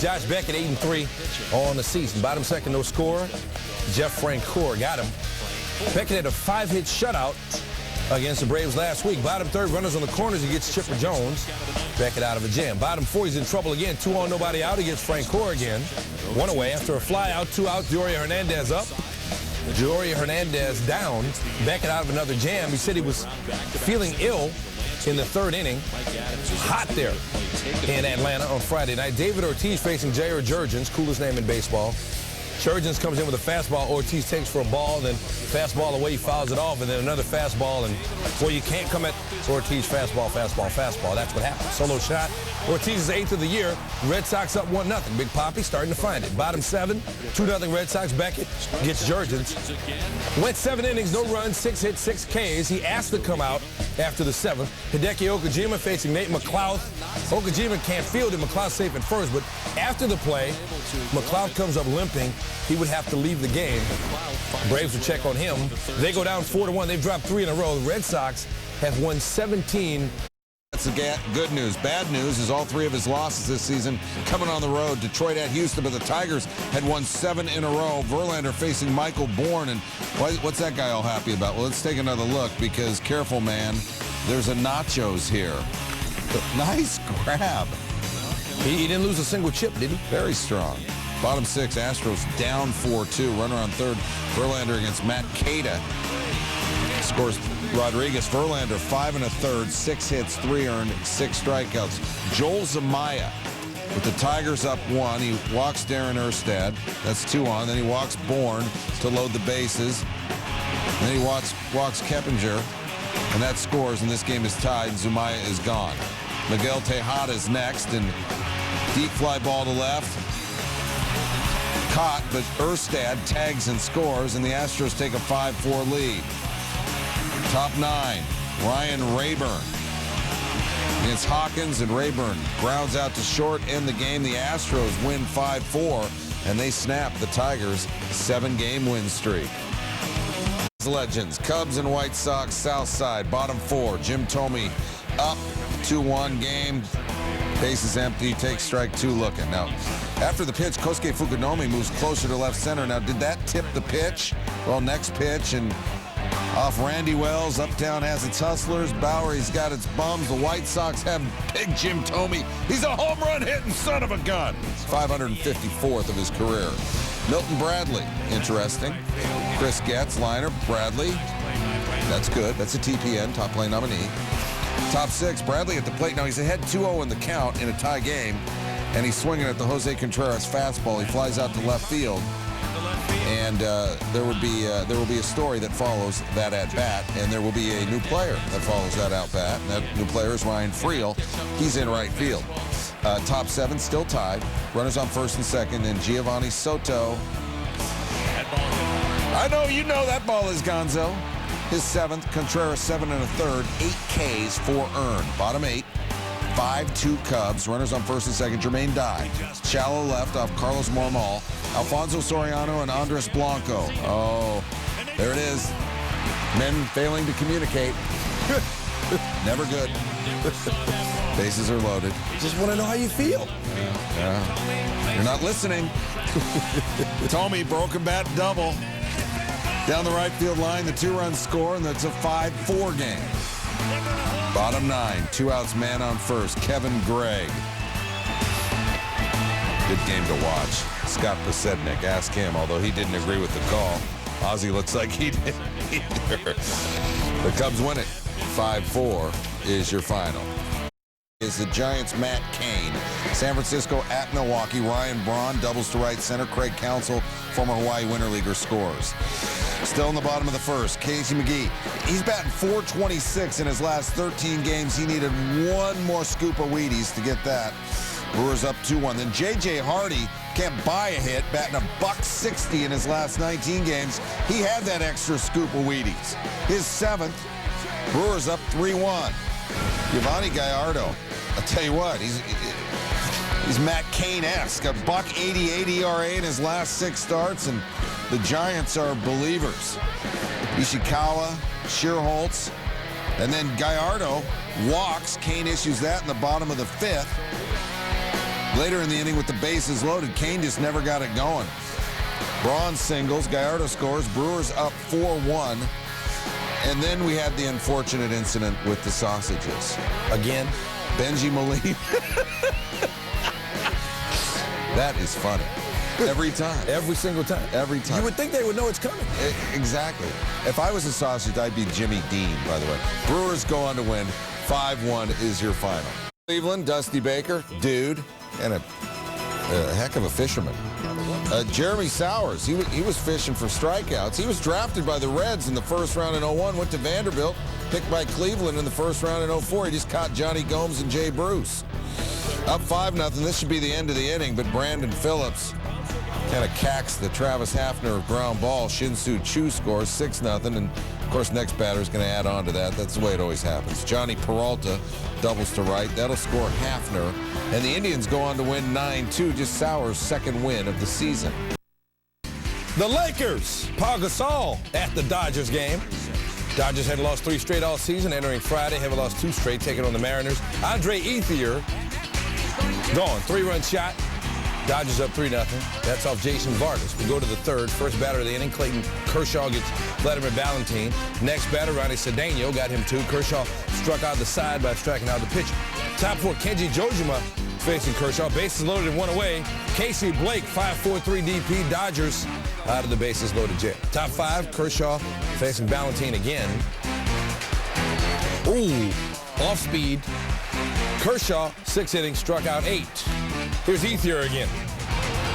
Josh Beckett, 8-3 on the season. Bottom second, no score. Jeff Francoeur got him. Beckett had a 5-hit shutout against the Braves last week. Bottom third, runners on the corners. He gets Chipper Jones. Beckett out of a jam. Bottom four, he's in trouble again. 2 on, nobody out. He gets Francoeur again. 1 away after a fly out, 2 out. Joria Hernandez up. Joria Hernandez down. Beckett out of another jam. He said he was feeling ill in the 3rd inning. Hot there in Atlanta on Friday night. David Ortiz facing J.R. Jurgens, coolest name in baseball. Jurgens comes in with a fastball. Ortiz takes for a ball, then fastball away, he fouls it off, and then another fastball. And, well, you can't come at Ortiz fastball, fastball, fastball. That's what happened. Solo shot. Ortiz is 8th of the year. Red Sox up 1-0. Big Papi starting to find it. Bottom 7, 2-0 Red Sox. Beckett gets Jurgens. Went 7 innings, no runs, 6 hits, 6 Ks. He asked to come out after the 7th. Hideki Okajima facing Nate McLouth. Okajima can't field it. McLouth safe at first, but after the play, McLouth comes up limping. He would have to leave the game. Braves will check on him. They go down 4-1. They've dropped 3 in a row. The Red Sox have won 17. That's the good news. Bad news is all 3 of his losses this season coming on the road. Detroit at Houston, but the Tigers had won 7 in a row. Verlander facing Michael Bourne. And what's that guy all happy about? Well, let's take another look because, careful, man, there's a nachos here. Nice grab. He didn't lose a single chip, did he? Very strong. Bottom 6, Astros down 4-2. Runner on third, Verlander against Matt Cada. Scores Rodriguez. Verlander 5 1/3, 6 hits, 3 earned, 6 strikeouts. Joel Zamaya with the Tigers up 1. He walks Darren Erstad. That's 2 on. Then he walks Bourne to load the bases. And then he walks Keppinger. And that scores, and this game is tied. Zamaya is gone. Miguel Tejada is next, and deep fly ball to left. Caught, but Erstad tags and scores, and the Astros take a 5-4 lead. Top 9, Ryan Rayburn against Hawkins, and Rayburn grounds out to short in the game. The Astros win 5-4, and they snap the Tigers' 7-game win streak. Legends, Cubs and White Sox, South Side, bottom 4. Jim Thome up 2-1 game. Bases empty, takes strike 2 looking. Now, after the pitch, Kosuke Fukunome moves closer to left center. Now, did that tip the pitch? Well, next pitch, and off Randy Wells. Uptown has its hustlers. Bowery's got its bums. The White Sox have big Jim Thome. He's a home run hitting son of a gun. 554th of his career. Milton Bradley, interesting. Chris Getz, liner. Bradley, that's good. That's a TPN, top play nominee. Top 6, Bradley at the plate. Now he's ahead 2-0 in the count in a tie game, and he's swinging at the Jose Contreras fastball. He flies out to left field, and there will be a story that follows that at bat, and there will be a new player that follows that at bat. And that new player is Ryan Friel. He's in right field. Top 7 still tied. Runners on first and second, and Giovanni Soto. I know you know that ball is Gonzo. His 7th, Contreras 7 1/3, 8 Ks, 4 earned. Bottom 8, 5-2 Cubs. Runners on first and second, Jermaine Dye. Shallow left off Carlos Mormal. Alfonso Soriano and Andres Blanco. Oh, there it is. Men failing to communicate. Never good. Bases are loaded. Just want to know how you feel. Yeah. You're not listening. Thome, broken bat double. Down the right field line, the 2-run score, and that's a 5-4 game. Bottom 9, 2 outs, man on first, Kevin Gregg. Good game to watch. Scott Posednik, ask him, although he didn't agree with the call. Ozzie looks like he didn't either. The Cubs win it. 5-4 is your final. Is the Giants' Matt Cain. San Francisco at Milwaukee. Ryan Braun doubles to right center. Craig Counsell, former Hawaii Winter Leaguer, scores. Still in the bottom of the first, Casey McGee. He's batting .426 in his last 13 games. He needed 1 more scoop of Wheaties to get that. Brewers up 2-1. Then J.J. Hardy can't buy a hit, batting $160 in his last 19 games. He had that extra scoop of Wheaties. His 7th. Brewers up 3-1. Giovanni Gallardo, I'll tell you what, he's Matt Cain-esque. A .188 ERA in his last 6 starts, and the Giants are believers. Ishikawa, Schierholtz, and then Gallardo walks. Cain issues that in the bottom of the 5th. Later in the inning with the bases loaded, Kane just never got it going. Braun singles, Gallardo scores, Brewers up 4-1. And then we had the unfortunate incident with the sausages. Again? Benji Molina. That is funny. Every time. Every single time. Every time. You would think they would know it's coming. Exactly. If I was a sausage, I'd be Jimmy Dean, by the way. Brewers go on to win. 5-1 is your final. Cleveland, Dusty Baker, dude, and a heck of a fisherman. Jeremy Sowers, he was fishing for strikeouts. He was drafted by the Reds in the first round in 01, went to Vanderbilt, picked by Cleveland in the first round in 04. He just caught Johnny Gomes and Jay Bruce. Up 5-0. This should be the end of the inning, but Brandon Phillips kind of cacks the Travis Hafner ground ball. Shin-Soo Choo scores 6-0, and of course next batter is going to add on to that. That's the way it always happens. Johnny Peralta doubles to right. That'll score Hafner. And the Indians go on to win 9-2, just Sowers' second win of the season. The Lakers, Paul Gasol at the Dodgers game. Dodgers had lost 3 straight all season. Entering Friday, have lost 2 straight, taking on the Mariners. Andre Ethier, gone, 3-run shot. Dodgers up 3-0. That's off Jason Vargas. We go to the third. First batter of the inning, Clayton Kershaw gets Vladimir Valentin. Next batter, Ronnie Cedeno, got him 2. Kershaw struck out the side by striking out the pitcher. Top 4, Kenji Jojima facing Kershaw. Bases loaded and 1 away. Casey Blake, 5-4-3 DP. Dodgers out of the bases loaded jail. Top 5, Kershaw facing Valentin again. Ooh, off speed. Kershaw, 6 innings, struck out 8. Here's Ethier again.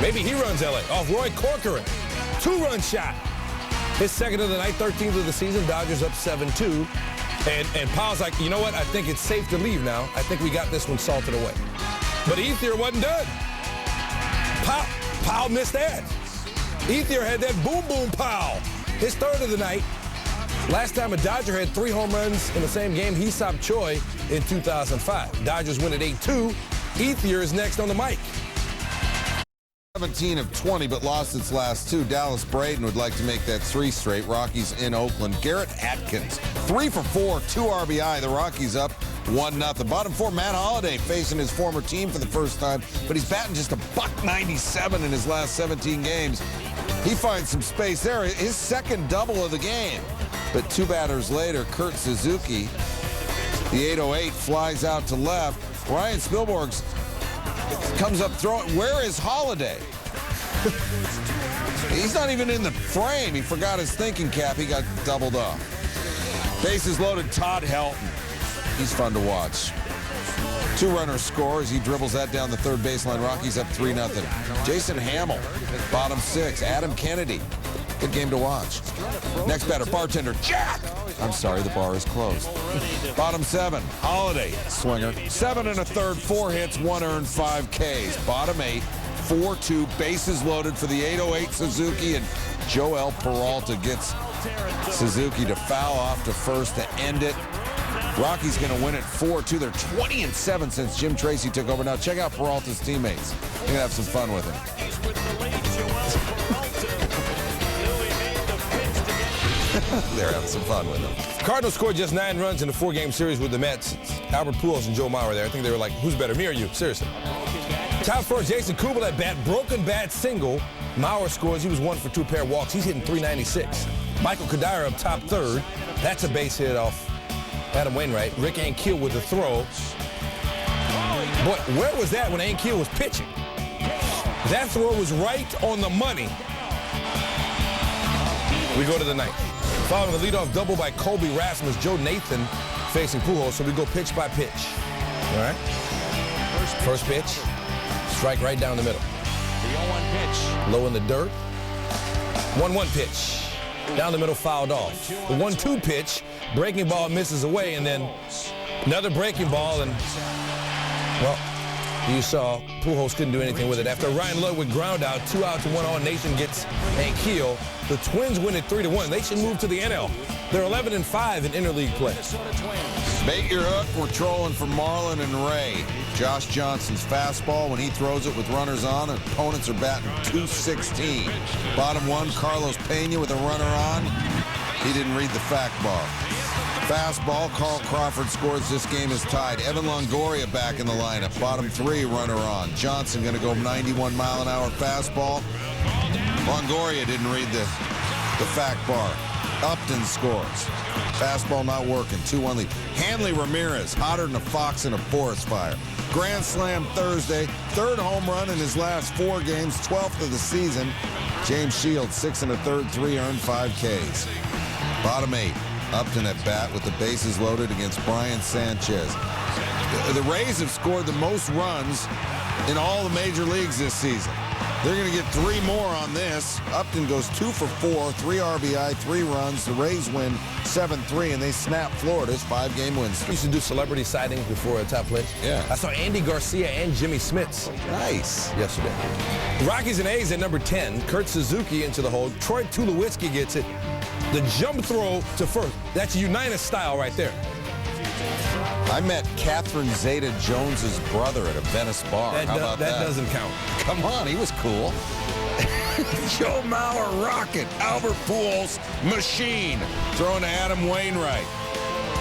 Maybe he runs LA. Off Roy Corcoran. 2-run shot. His second of the night, 13th of the season. Dodgers up 7-2. And Powell's like, you know what? I think it's safe to leave now. I think we got this one salted away. But Ethier wasn't done. Powell missed that. Ethier had that boom Powell. His third of the night. Last time a Dodger had 3 home runs in the same game, he stopped Choi in 2005. Dodgers win at 8-2. Ethier is next on the mic. 17 of 20, but lost its last 2. Dallas Braden would like to make that 3 straight. Rockies in Oakland. Garrett Atkins, 3 for 4, 2 RBI. The Rockies up 1-0. Bottom 4, Matt Holliday facing his former team for the first time, but he's batting just $197 in his last 17 games. He finds some space there. His second double of the game. But 2 batters later, Kurt Suzuki, the 808, flies out to left. Ryan Spilborghs comes up throwing. Where is Holliday? He's not even in the frame. He forgot his thinking cap. He got doubled off. Bases loaded, Todd Helton. He's fun to watch. 2-runner score as he dribbles that down the third baseline. Rockies up 3-0. Jason Hamill, bottom 6. Adam Kennedy. Good game to watch. Next batter, bartender Jack. I'm sorry, the bar is closed. Bottom 7, Holliday, swinger. 7 1/3, 4 hits, 1 earned, 5 Ks. Bottom 8, 4-2, bases loaded for the 808 Suzuki, and Joel Peralta gets Suzuki to foul off to first to end it. Rockies going to win it 4-2. They're 20-7 since Jim Tracy took over. Now check out Peralta's teammates. You're going to have some fun with him. They're having some fun with him. Cardinals scored just 9 runs in a 4-game series with the Mets. Albert Pujols and Joe Mauer there. I think they were like, who's better, me or you? Seriously. Top 4, Jason Kubel at bat. Broken bat single. Mauer scores. He was 1 for 2 pair of walks. He's hitting .396. Michael Kadire up top 3rd. That's a base hit off Adam Wainwright. Rick Ankiel with the throw. But where was that when Ankiel was pitching? That throw was right on the money. We go to the 9th. Following the leadoff double by Colby Rasmus, Joe Nathan facing Pujols, so we go pitch by pitch. All right? First pitch, strike right down the middle. The 0-1 pitch. Low in the dirt. 1-1 pitch. Down the middle, fouled off. The 1-2 pitch, breaking ball misses away, and then another breaking ball, and, well, you saw Pujols couldn't do anything with it. After Ryan Ludwig ground out, 2 outs and 1 on, Nathan gets Ankiel. The Twins win it 3-1. They should move to the NL. They're 11-5 in interleague play. Bait your hook. We're trolling for Marlon and Ray. Josh Johnson's fastball, when he throws it with runners on, opponents are batting .216. Bottom 1, Carlos Pena with a runner on. He didn't read the fact bar. Fastball, Carl Crawford scores. This game is tied. Evan Longoria back in the lineup. Bottom 3, runner on. Johnson going to go 91-mile-an-hour fastball. Longoria didn't read the fact bar. Upton scores. Fastball not working. 2-1 lead. Hanley Ramirez, hotter than a fox in a forest fire. Grand slam Thursday. 3rd home run in his last 4 games. 12th of the season. James Shields, 6 1/3, 3 earned, 5 Ks. Bottom 8. Upton at bat with the bases loaded against Brian Sanchez. The Rays have scored the most runs in all the major leagues this season. They're going to get 3 more on this. Upton goes 2 for 4, 3 RBI, 3 runs. The Rays win 7-3, and they snap Florida's 5-game win streak. We used to do celebrity sightings before a top play. Yeah. I saw Andy Garcia and Jimmy Smits. Nice. Yesterday. Rockies and A's at number 10. Kurt Suzuki into the hole. Troy Tulowitzki gets it. The jump throw to first. That's Unitas style right there. I met Catherine Zeta-Jones's brother at a Venice bar. How about that? That doesn't count. Come on, he was cool. Joe Mauer, rocket. Albert Pujols, machine. Throwing to Adam Wainwright.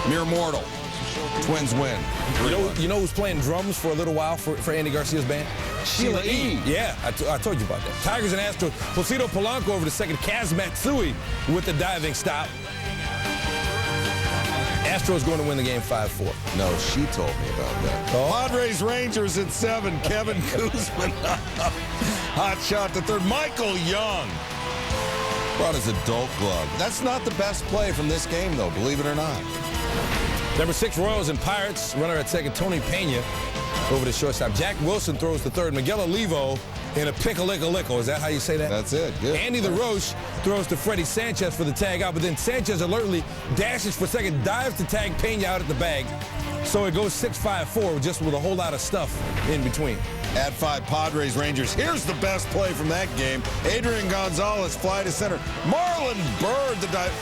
Mere mortal. Twins win. You know who's playing drums for a little while for Andy Garcia's band? Sheila E. Yeah, I told you about that. Tigers and Astros. Placido Polanco over to second. Kaz Matsui with the diving stop. Astros going to win the game 5-4. No, she told me about that. Oh. Padres Rangers at 7. Kevin Kuzman. Hot shot to third. Michael Young brought his adult glove. That's not the best play from this game, though, believe it or not. Number 6, Royals and Pirates. Runner at second, Tony Pena over to shortstop. Jack Wilson throws to third. Miguel Olivo in a pickle-lickle-lickle. Is that how you say that? That's it. Good. Andy LaRoche throws to Freddie Sanchez for the tag out, but then Sanchez alertly dashes for second, dives to tag Pena out at the bag. So it goes 6-5-4 just with a whole lot of stuff in between. At 5, Padres Rangers. Here's the best play from that game. Adrian Gonzalez fly to center. Marlon Byrd the dive.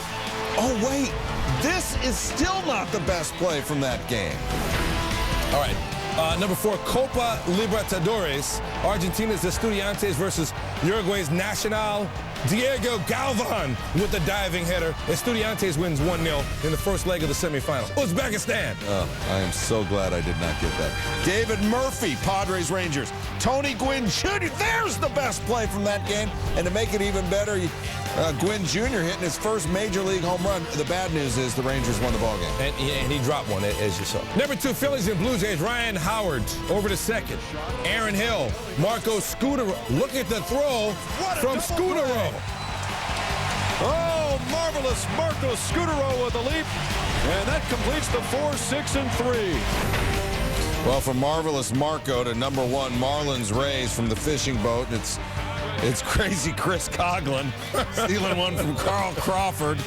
Oh, wait. This is still not the best play from that game. All right. Number 4, Copa Libertadores. Argentina's Estudiantes versus Uruguay's Nacional. Diego Galvan with the diving header. Estudiantes wins 1-0 in the first leg of the semifinal. Uzbekistan. I am so glad I did not get that. David Murphy, Padres Rangers. Tony Gwynn Jr. There's the best play from that game. And to make it even better, Gwynn Jr. hitting his first major league home run. The bad news is the Rangers won the ballgame. And he dropped one, as you saw. Number 2, Phillies and Blue Jays. Ryan Howard over to second. Aaron Hill. Marco Scutaro. Look at the throw from Scutaro. Oh, marvelous Marco Scutaro with a leap. And that completes the 4-6-3. Well, from marvelous Marco to number 1 Marlins Rays from the fishing boat. It's crazy Chris Coughlin stealing one from Carl Crawford.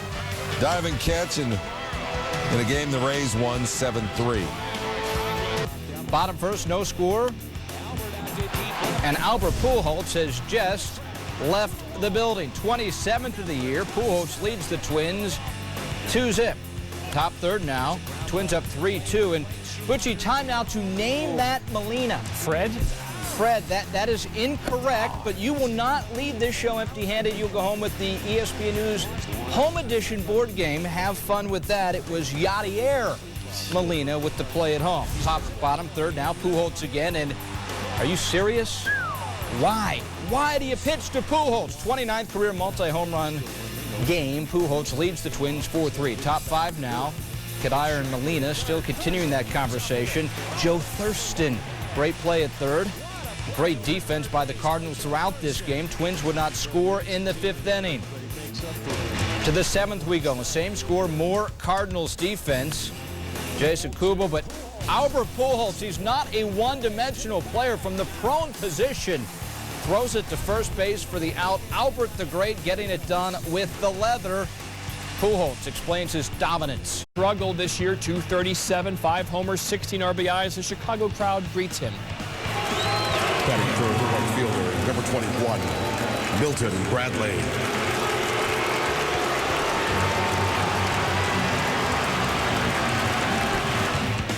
Diving catch in a game the Rays won 7-3. Bottom first, no score. And Albert Pujols has just left the building. 27th of the year. Pujols leads the Twins 2-0. Top third now. Twins up 3-2. And Butchie, time now to name that Molina. Fred, that is incorrect, but you will not leave this show empty-handed. You'll go home with the ESPN News Home Edition board game. Have fun with that. It was Yadier Molina with the play at home. Top, bottom, third now. Pujols again. And are you serious? Why? Why do you pitch to Pujols? 29th career multi-home run game. Pujols leads the Twins 4-3. Top 5 now. Kadire and Molina still continuing that conversation. Joe Thurston, great play at third. Great defense by the Cardinals throughout this game. Twins would not score in the 5th inning. To the 7th we go. The same score, more Cardinals defense. Jason Kubo, but Albert Pujols, he's not a one-dimensional player from the prone position. Throws it to first base for the out. Albert the Great getting it done with the leather. Pujols explains his dominance. struggled this year, 237, 5 homers, 16 RBIs. The Chicago crowd greets him. Batting third, the right fielder, number 21, Milton Bradley.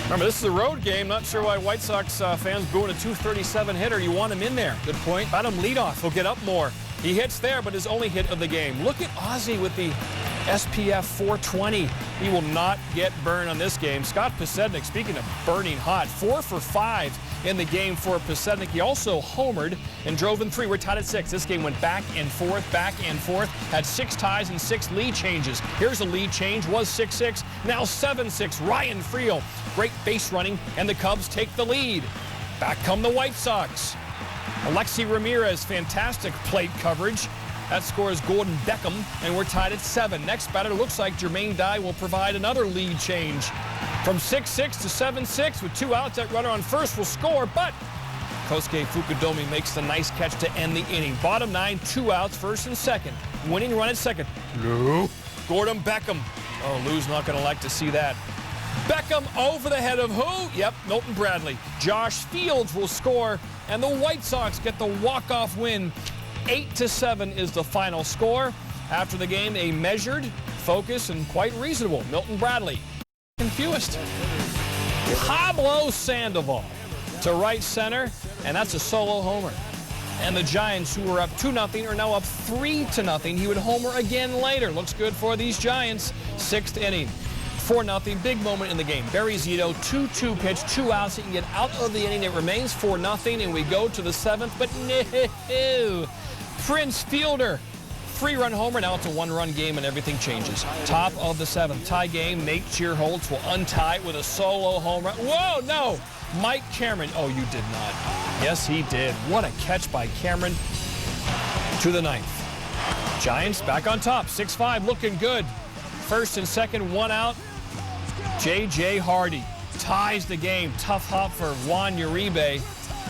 Remember, this is a road game. Not sure why White Sox fans booing a 237 hitter. You want him in there. Good point. Bat him leadoff. He'll get up more. He hits there, but his only hit of the game. Look at Ozzie with the SPF 420. He will not get burned on this game. Scott Pasednik, speaking of burning hot, 4 for 5 in the game for Pasednik. He also homered and drove in 3. We're tied at 6. This game went back and forth, had 6 ties and 6 lead changes. Here's a lead change, was 6-6, now 7-6. Ryan Friel, great base running, and the Cubs take the lead. Back come the White Sox. Alexi Ramirez, fantastic plate coverage. That scores Gordon Beckham, and we're tied at 7. Next batter looks like Jermaine Dye will provide another lead change. From 6-6 to 7-6 with 2 outs, that runner on first will score, but Kosuke Fukudomi makes the nice catch to end the inning. Bottom 9, 2 outs, first and second. Winning run at second. Lou. Gordon Beckham. Oh, Lou's not going to like to see that. Beckham over the head of who? Yep, Milton Bradley. Josh Fields will score, and the White Sox get the walk-off win. 8-7 is the final score. After the game, a measured, focused, and quite reasonable Milton Bradley. Confused. Pablo Sandoval to right center, and that's a solo homer. And the Giants, who were up 2-0, are now up 3-0. He would homer again later. Looks good for these Giants. 6th inning. 4-0, big moment in the game. Barry Zito, 2-2 pitch, 2 outs. He can get out of the inning. It remains 4-0, and we go to the 7th, but no. Prince Fielder, 3-run homer. Now it's a 1-run game, and everything changes. Top of the 7th, tie game. Nate Cheerholtz will untie it with a solo home run. Whoa, no. Mike Cameron. Oh, you did not. Yes, he did. What a catch by Cameron to the 9th. Giants back on top, 6-5, looking good. First and second, 1 out. J.J. Hardy ties the game. Tough hop for Juan Uribe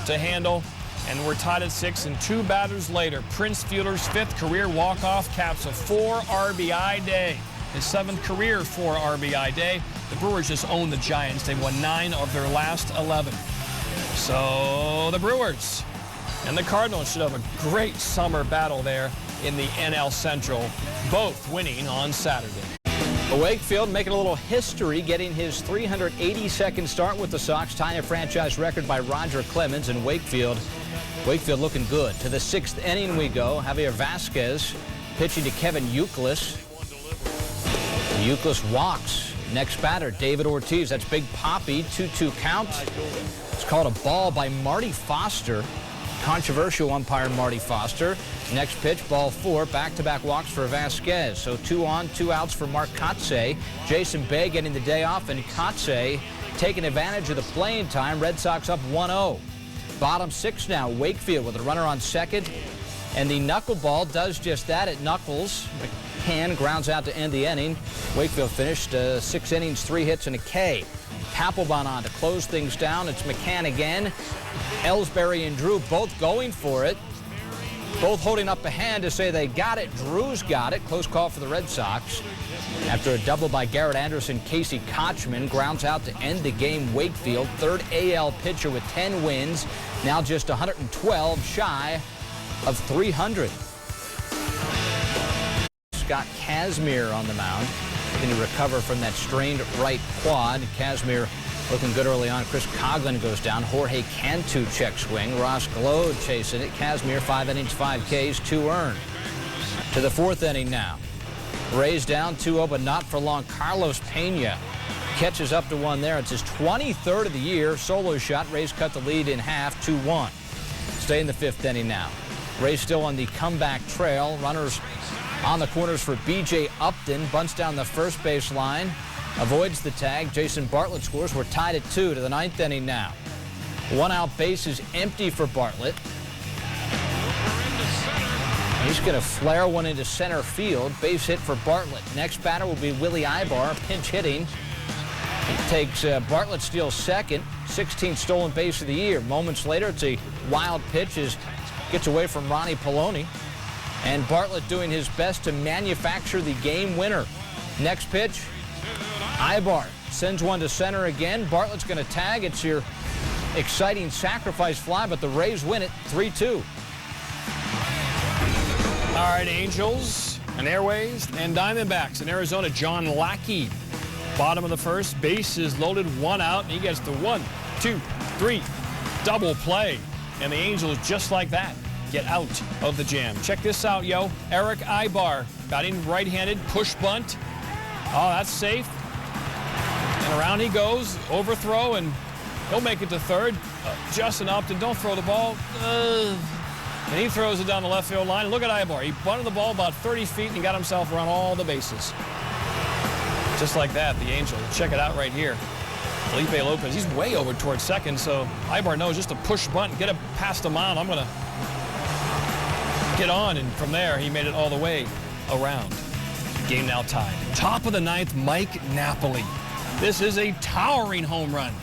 to handle. And we're tied at 6, and 2 batters later. Prince Fielder's 5th career walk-off caps a 4 RBI day. His 7th career 4 RBI day. The Brewers just own the Giants. They've won 9 of their last 11. So the Brewers and the Cardinals should have a great summer battle there in the NL Central, both winning on Saturday. Wakefield making a little history, getting his 382nd start with the Sox, tying a franchise record by Roger Clemens. And Wakefield looking good. To the 6th inning we go. Javier Vasquez pitching to Kevin Youkilis. Youkilis walks. Next batter, David Ortiz. That's Big Papi. 2-2 count. It's called a ball by Marty Foster. Controversial umpire Marty Foster. Next pitch, ball 4. Back-to-back walks for Vasquez. So 2 on, 2 outs for Mark Kotze. Jason Bay getting the day off, and Kotze taking advantage of the playing time. Red Sox up 1-0. Bottom 6 now. Wakefield with a runner on second. And the knuckleball does just that. It knuckles. McCann grounds out to end the inning. Wakefield finished 6 innings, 3 hits, and a K. Papelbon on to close things down. It's McCann again. Ellsbury and Drew both going for it. Both holding up a hand to say they got it. Drew's got it. Close call for the Red Sox. After a double by Garrett Anderson, Casey Kochman grounds out to end the game. Wakefield, 3rd AL pitcher with 10 wins. Now just 112 shy of 300. Scott Kazmir on the mound. Can he recover from that strained right quad? Kazmir looking good early on. Chris Coughlin goes down. Jorge Cantu check swing. Ross Glode chasing it. Kazmir 5 innings, 5 Ks, 2 earned. To the 4th inning now. Rays down 2-0, but not for long. Carlos Pena catches up to 1 there. It's his 23rd of the year. Solo shot. Rays cut the lead in half, 2-1. Stay in the 5th inning now. Rays still on the comeback trail. Runners on the corners for B.J. Upton. Bunts down the first base line. Avoids the tag. Jason Bartlett scores. We're tied at 2 to the 9th inning now. 1 out, base is empty for Bartlett. He's going to flare one into center field. Base hit for Bartlett. Next batter will be Willie Ibar, pinch hitting. He takes Bartlett steals second. 16th stolen base of the year. Moments later, it's a wild pitch as gets away from Ronnie Poloni. And Bartlett doing his best to manufacture the game winner. Next pitch, Ibar sends one to center again. Bartlett's going to tag. It's your exciting sacrifice fly, but the Rays win it 3-2. All right, Angels and Airways and Diamondbacks in Arizona. John Lackey, bottom of the first, bases loaded, 1 out, and he gets the 1, 2, 3 double play. And the Angels, just like that, get out of the jam. Check this out, yo. Eric Ibar batting right-handed, push bunt. Oh, that's safe. And around he goes, overthrow, and he'll make it to third. Justin Upton, don't throw the ball. And he throws it down the left field line. Look at Ibar. He bunted the ball about 30 feet and he got himself around all the bases. Just like that, the Angel. Check it out right here. Felipe Lopez, he's way over towards second, so Ibar knows just to push bunt and get it past the mound. I'm going to get on, and from there, he made it all the way around. Game now tied. Top of the ninth, Mike Napoli. This is a towering home run.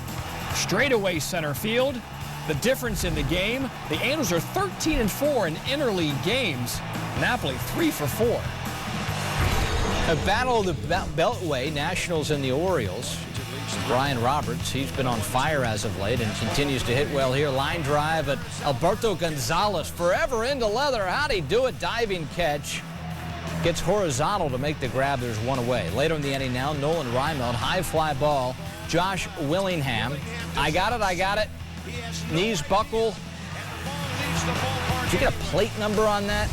Straightaway center field. The difference in the game, the Angels are 13-4 in interleague games. Napoli 3 for 4. A battle of the Beltway, Nationals and the Orioles. Brian Roberts, he's been on fire as of late and continues to hit well here. Line drive at Alberto Gonzalez, forever into leather. How'd he do it? Diving catch. Gets horizontal to make the grab. There's one away. Later in the inning now, Nolan Reimeld, high fly ball. Josh Willingham, I got it. Knees buckle. Did you get a plate number on that?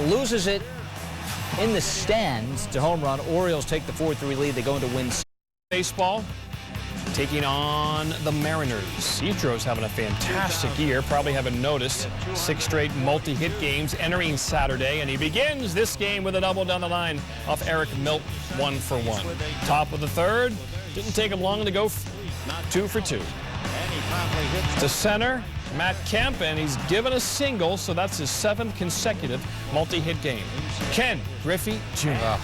Loses it in the stands to home run. Orioles take the 4-3 lead. They go into win. Baseball taking on the Mariners. Ichiro's having a fantastic year. Probably haven't noticed. 6 straight multi-hit games entering Saturday, and he begins this game with a double down the line off Eric Milt, 1 for 1. Top of the third. Didn't take him long to go 2 for 2. To center, Matt Kemp, and he's given a single, so that's his 7th consecutive multi-hit game. Ken Griffey Jr.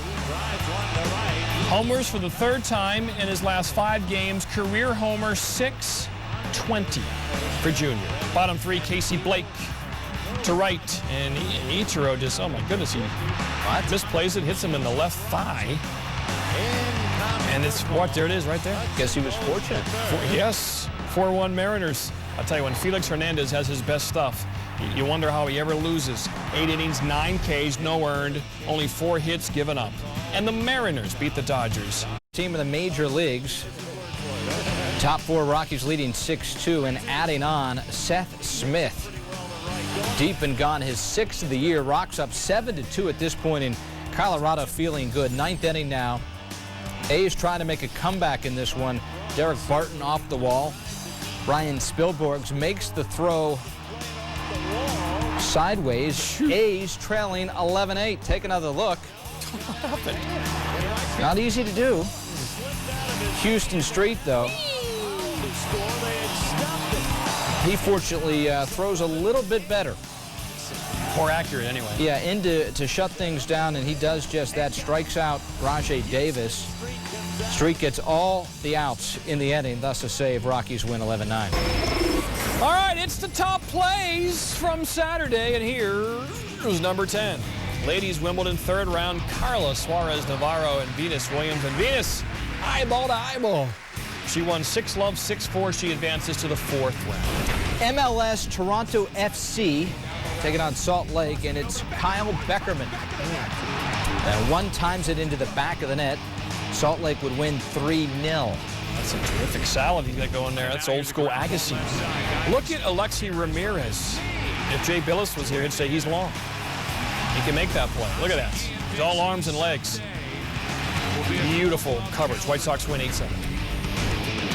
Homers for the 3rd time in his last 5 games. Career homer 620 for Jr. Bottom 3, Casey Blake to right, and Ichiro just, oh my goodness, he misplays it, hits him in the left thigh. And it's what? There it is right there. Guess he was fortunate. Yes, 4-1 Mariners. I'll tell you, when Felix Hernandez has his best stuff, you wonder how he ever loses. 8 innings, 9 Ks, no earned, only 4 hits given up. And the Mariners beat the Dodgers. Team in the major leagues. Top 4 Rockies leading 6-2 and adding on Seth Smith. Deep and gone, his 6th of the year. Rocks up 7-2 at this point in Colorado, feeling good. 9th inning now. A's trying to make a comeback in this one. Derek Barton off the wall. Ryan Spilborghs makes the throw sideways. A's trailing 11-8. Take another look. What happened? Not easy to do. Houston Street, though. He fortunately throws a little bit better. More accurate, anyway. Yeah, to shut things down, and he does just that. Strikes out Rajay Davis. Street gets all the outs in the inning, thus a save. Rockies win 11-9. All right, it's the top plays from Saturday, and here is number 10. Ladies Wimbledon 3rd round, Carla Suarez Navarro and Venus Williams. And Venus, eyeball to eyeball. She won 6-love, 6-4. She advances to the 4th round. MLS Toronto FC taking on Salt Lake, and it's Kyle Beckerman. And one times it into the back of the net. Salt Lake would win 3-0. That's a terrific salad you got going there. That's old school Agassi. Look at Alexi Ramirez. If Jay Billis was here, he'd say he's long. He can make that play. Look at that. He's all arms and legs. Beautiful coverage. White Sox win 8-7.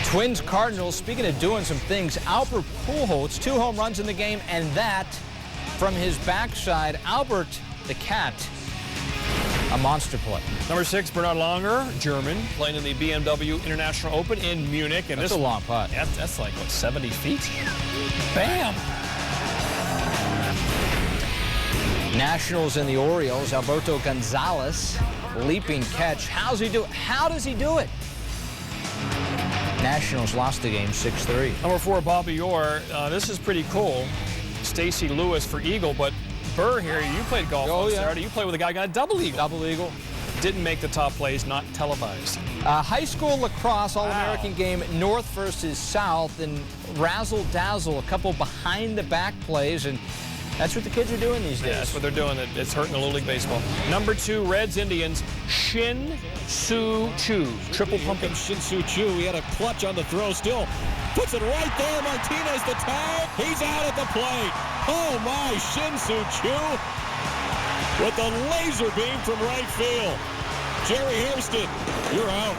Twins Cardinals, speaking of doing some things, Albert Pujols, 2 home runs in the game, and that from his backside. Albert the Cat, a monster play. Number 6, Bernard Langer, German, playing in the BMW International Open in Munich. And That's a long putt. That's like, what, 70 feet? Bam! Nationals and the Orioles, Alberto Gonzalez, leaping catch. How does he do it? Nationals lost the game 6-3. Number 4, Bobby Orr. This is pretty cool. Stacy Lewis for Eagle, but Burr here, you played golf on Saturday. You played with a guy who got a double eagle. Double eagle. Didn't make the top plays, not televised. High school lacrosse All-American game, North versus South, and razzle-dazzle, a couple behind-the-back plays, and that's what the kids are doing these days. Yeah, that's what they're doing. It's hurting the Little League Baseball. Number 2, Reds Indians, Shin Soo Choo. Triple pumping. Shin Soo Choo, he had a clutch on the throw, still puts it right there. Martinez the tag. He's out at the plate. Oh my, Shin Soo Choo. with a laser beam from right field. Jerry Hairston, you're out.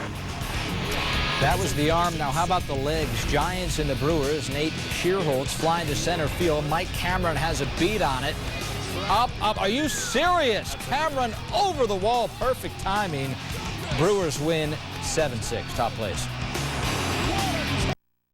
That was the arm. Now, how about the legs? Giants and the Brewers. Nate Shearholtz flying to center field. Mike Cameron has a beat on it. Up, up. Are you serious? Cameron over the wall. Perfect timing. Brewers win 7-6. Top place.